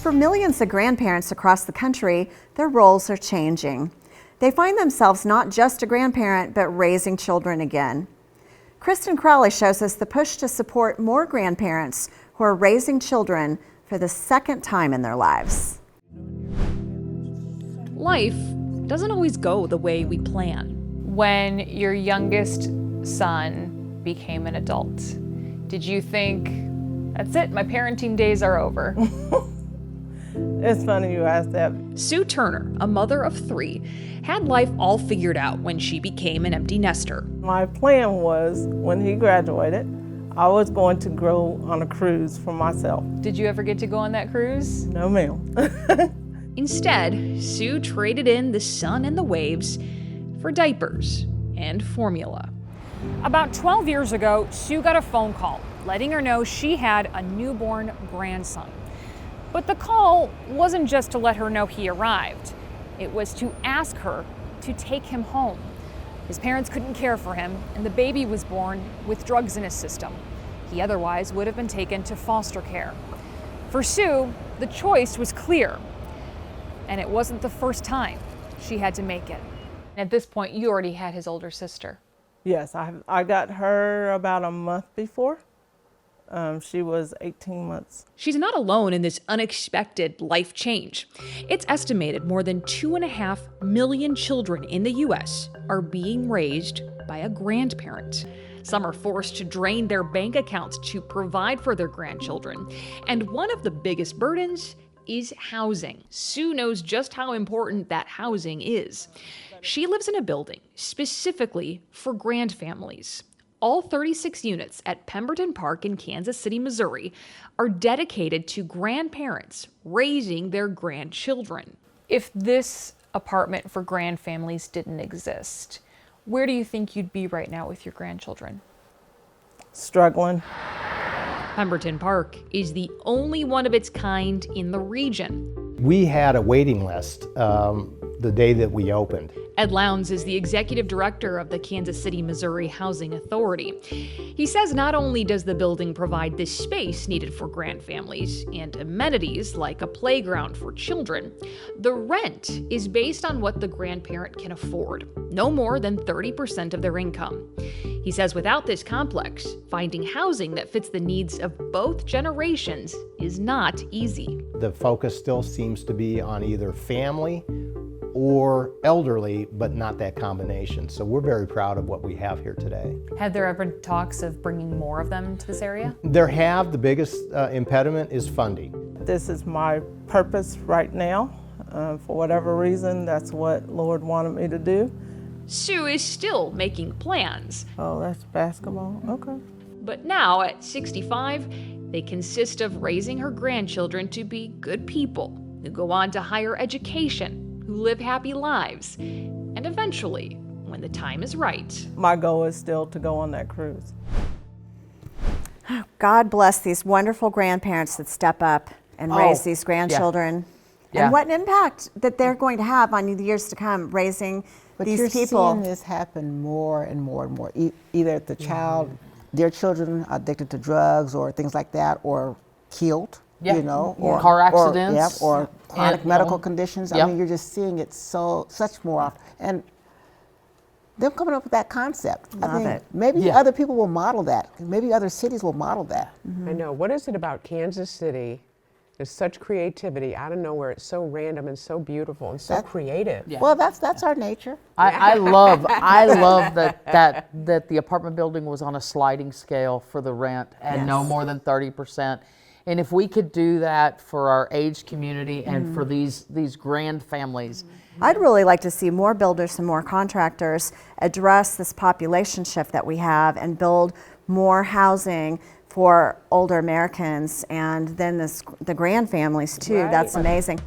For millions of grandparents across the country, their roles are changing. They find themselves not just a grandparent, but raising children again. Kristen Crowley shows us the push to support more grandparents who are raising children for the second time in their lives. Life doesn't always go the way we plan. When your youngest son became an adult, did you think, that's it, my parenting days are over? It's funny you asked that. Sue Turner, a mother of 3, had life all figured out when she became an empty nester. My plan was, when he graduated, I was going to go on a cruise for myself. Did you ever get to go on that cruise? No, ma'am. Instead, Sue traded in the sun and the waves for diapers and formula. About 12 years ago, Sue got a phone call letting her know she had a newborn grandson. But the call wasn't just to let her know he arrived. It was to ask her to take him home. His parents couldn't care for him, and the baby was born with drugs in his system. He otherwise would have been taken to foster care. For Sue, the choice was clear, and it wasn't the first time she had to make it. At this point, you already had his older sister. Yes, I got her about a month before. She was 18 months. She's not alone in this unexpected life change. It's estimated more than 2.5 million children in the U.S. are being raised by a grandparent. Some are forced to drain their bank accounts to provide for their grandchildren. And one of the biggest burdens is housing. Sue knows just how important that housing is. She lives in a building specifically for grand families. All 36 units at Pemberton Park in Kansas City, Missouri, are dedicated to grandparents raising their grandchildren. If this apartment for grand families didn't exist, where do you think you'd be right now with your grandchildren? Struggling. Pemberton Park is the only one of its kind in the region. We had a waiting list the day that we opened. Ed Lowndes is the executive director of the Kansas City, Missouri Housing Authority. He says not only does the building provide the space needed for grand families and amenities like a playground for children, the rent is based on what the grandparent can afford, no more than 30% of their income. He says without this complex, finding housing that fits the needs of both generations is not easy. The focus still seems to be on either family or elderly, but not that combination. So we're very proud of what we have here today. Had there ever been talks of bringing more of them to this area? There have. The biggest impediment is funding. This is my purpose right now. For whatever reason, that's what Lord wanted me to do. Sue is still making plans. Oh, that's basketball? Okay. But now, at 65, they consist of raising her grandchildren to be good people who go on to higher education, who live happy lives, and eventually, when the time is right. My goal is still to go on that cruise. God bless these wonderful grandparents that step up and raise these grandchildren. Yeah. And what an impact that they're going to have on the years to come, raising these you're people. seeing this happen more and more and more. Either the child, their children are addicted to drugs or things like that, or killed, Yeah. you know, Or car accidents. or chronic And, medical conditions. Yep. I mean, you're just seeing it such more often. And them coming up with that concept. Love I mean, it. maybe Yeah. other people will model that. Maybe other cities will model that. I know. What is it about Kansas City? There's such creativity out of nowhere. It's so random and so beautiful and so creative. Yeah. Well, that's our nature. I love that the apartment building was on a sliding scale for the rent and no more than 30%. And if we could do that for our aged community and for these grand families. I'd really like to see more builders and more contractors address this population shift that we have and build more housing for older Americans and then the grand families too. Right. That's amazing.